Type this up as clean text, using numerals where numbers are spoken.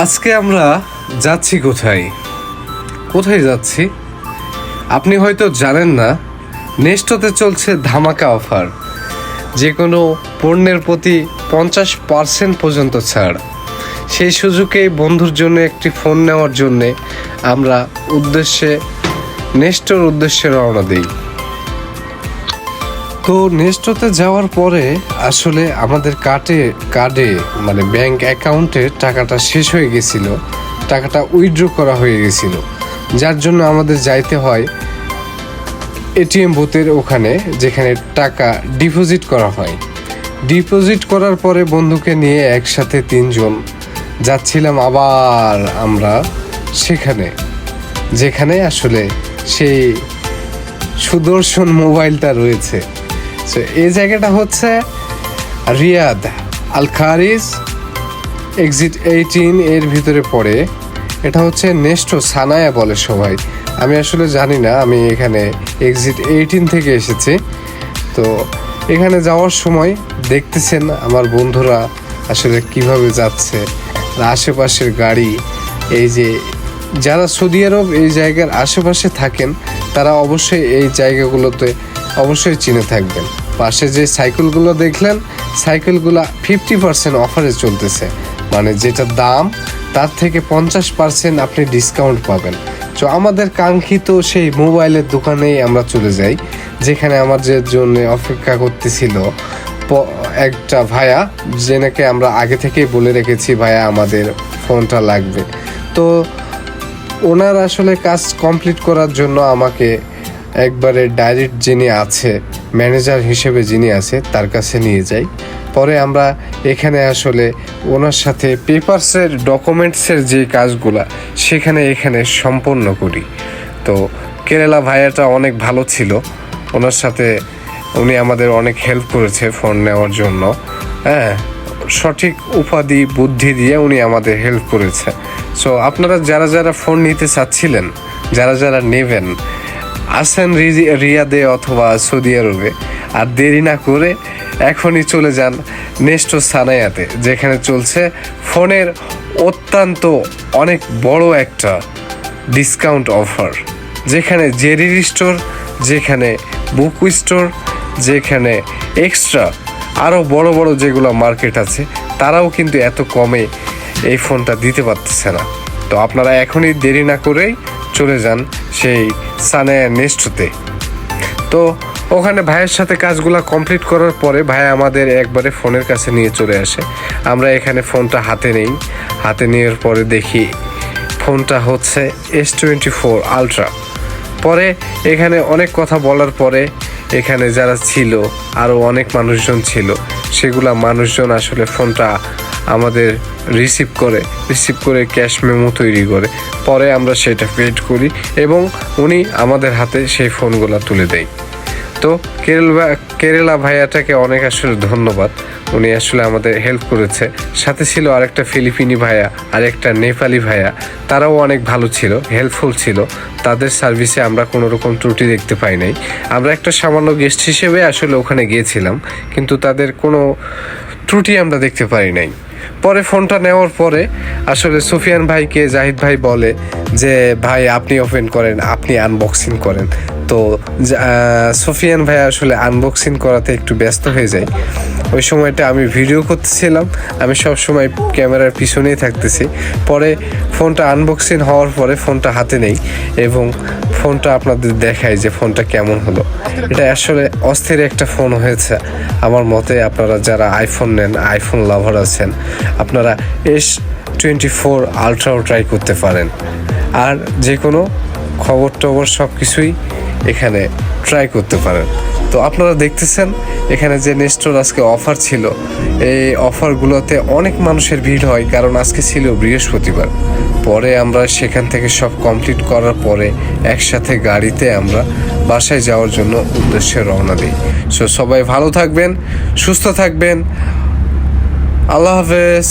আজকে আমরা যাচ্ছি কোথায় কোথায় যাচ্ছি আপনি হয়তো জানেন না। নেস্টোতে চলছে ধামাকা অফার, যে কোনো পণ্যের প্রতি 50% পর্যন্ত ছাড়। সেই সুযোগে বন্ধুর জন্য একটি ফোন নেওয়ার জন্যে আমরা নেস্টোর উদ্দেশ্যে রওনা দিই। তো নেস্টোতে যাওয়ার পরে আসলে আমাদের কার্ডে মানে ব্যাংক অ্যাকাউন্টে টাকাটা শেষ হয়ে গেছিল, টাকাটা উইথড্র করা হয়ে গেছিল, যার জন্য আমাদের যাইতে হয় এটিএম বুথের ওখানে, যেখানে টাকা ডিপোজিট করা হয়। ডিপোজিট করার পরে বন্ধুকে নিয়ে একসাথে 3 জন যাচ্ছিলাম আবার আমরা সেখানে, যেখানে আসলে সেই সুদর্শন মোবাইলটা রয়েছে। তো এই জায়গাটা হচ্ছে রিয়াদ আল খারিজ এক্সিট 18 এর ভিতরে পড়ে। এটা হচ্ছে নেস্টো সানায়া বলে সবাই, আমি আসলে জানি না, আমি এখানে এক্সিট 18 থেকে এসেছি। তো এখানে যাওয়ার সময় দেখতেছেন আমার বন্ধুরা আসলে কিভাবে যাচ্ছে, আশেপাশের গাড়ি। এই যে যারা সৌদি আরব এই জায়গার আশেপাশে থাকেন তারা অবশ্যই এই জায়গাগুলোতে অবশ্যই চিনে থাকবেন। পাশে যে সাইকেলগুলো দেখলেন, সাইকেলগুলো 50% অফারে চলতেছে, মানে যেটা দাম তার থেকে 50% আপনি ডিসকাউন্ট পাবেন। তো আমাদের কাঙ্ক্ষিত সেই মোবাইলের দোকানেই আমরা চলে যাই, যেখানে আমাদের জন্য অপেক্ষা করতেছিল একটা ভাইয়া, যেনাকে আমরা আগে থেকেই বলে রেখেছি ভাইয়া আমাদের ফোনটা লাগবে। তো ওনার আসলে কাজ কমপ্লিট করার জন্য আমাকে একবারে ডাইরেক্ট যিনি আছে ম্যানেজার হিসেবে যিনি আছে তার কাছে নিয়ে যাই। পরে আমরা এখানে আসলে ওনার সাথে পেপারসের ডকুমেন্টসের যে কাজগুলা এখানে সম্পন্ন করি। তো কেরালা ভাইয়াটা অনেক ভালো ছিল, ওনার সাথে উনি আমাদের অনেক হেল্প করেছে ফোন নেওয়ার জন্য। হ্যাঁ, সঠিক উপাধি বুদ্ধি দিয়ে উনি আমাদের হেল্প করেছে। সো আপনারা যারা ফোন নিতে চাচ্ছিলেন, যারা নেবেন, আসেন রিয়াদে অথবা সৌদি আরবে, আর দেরি না করে এখনই চলে যান নেস্টো সানায়াতে, যেখানে চলছে ফোনের অত্যন্ত অনেক বড় একটা ডিসকাউন্ট অফার, যেখানে জেরি স্টোর, যেখানে বুক স্টোর, যেখানে এক্সট্রা আরও বড় বড় যেগুলো মার্কেট আছে তারাও কিন্তু এত কমে এই ফোনটা দিতে পারতেছে না। তো আপনারা এখনই দেরি না করেই চলে যান সেই সানায়া নেস্টোতে। তো ওখানে ভাইয়ের সাথে কাজগুলো কমপ্লিট করার পরে ভাই আমাদের একবারে ফোনের কাছে নিয়ে চলে আসে। আমরা এখানে ফোনটা হাতে নেওয়ার পরে দেখি ফোনটা হচ্ছে S24 আলট্রা। পরে এখানে অনেক কথা বলার পরে এখানে যারা ছিল আরও অনেক মানুষজন ছিল, সেগুলা মানুষজন আসলে ফোনটা আমাদের রিসিভ করে ক্যাশ মেমো তৈরি করে। পরে আমরা সেটা পেড করি এবং উনি আমাদের হাতে সেই ফোনগুলো তুলে দেয়। তো কেরালা ভাইয়াটাকে অনেক আসলে ধন্যবাদ, উনি আসলে আমাদের হেল্প করেছে। সাথে ছিল আরেকটা ফিলিপিনি ভাইয়া আর একটা নেপালি ভাইয়া, তারাও অনেক ভালো ছিল, হেল্পফুল ছিল। তাদের সার্ভিসে আমরা কোনো রকম ত্রুটি দেখতে পাই নাই। আমরা একটা সামান্য গেস্ট হিসেবে আসলে ওখানে গিয়েছিলাম, কিন্তু তাদের কোনো ত্রুটি আমরা দেখতে পাই নাই। পরে ফোনটা নেওয়ার পরে আসলে সুফিয়ান ভাইকে জাহিদ ভাই বলে যে ভাই আপনি ওপেন করেন, আপনি আনবক্সিং করেন। তো সুফিয়ান ভাই আসলে আনবক্সিং করাতে একটু ব্যস্ত হয়ে যায়। ওই সময়টা আমি ভিডিও করতেছিলাম, আমি সব সময় ক্যামেরার পিছনেই থাকতেছি। পরে ফোনটা আনবক্সিং হওয়ার পরে ফোনটা হাতে নেই এবং ফোনটা আপনাদের দেখাই যে ফোনটা কেমন হলো। এটা আসলে অস্থির একটা ফোন হয়েছে আমার মতে। আপনারা যারা আইফোন নেন, আইফোন লাভার আছেন, আপনারা S24 আলট্রাও ট্রাই করতে পারেন। আর যে কোনো খবর টবর সব কিছুই এখানে ট্রাই করতে পারেন। তো আপনারা দেখতেছেন এখানে যে নেস্টোর আজকে অফার ছিল, এই অফারগুলোতে অনেক মানুষের ভিড় হয়, কারণ আজকে ছিল বৃহস্পতিবার। পরে আমরা সেখান থেকে সব কমপ্লিট করার পরে একসাথে গাড়িতে আমরা বাসায় যাওয়ার জন্য উদ্দেশ্যে রওনা দিই। সো সবাই ভালো থাকবেন, সুস্থ থাকবেন, আল্লাহ হাফেজ।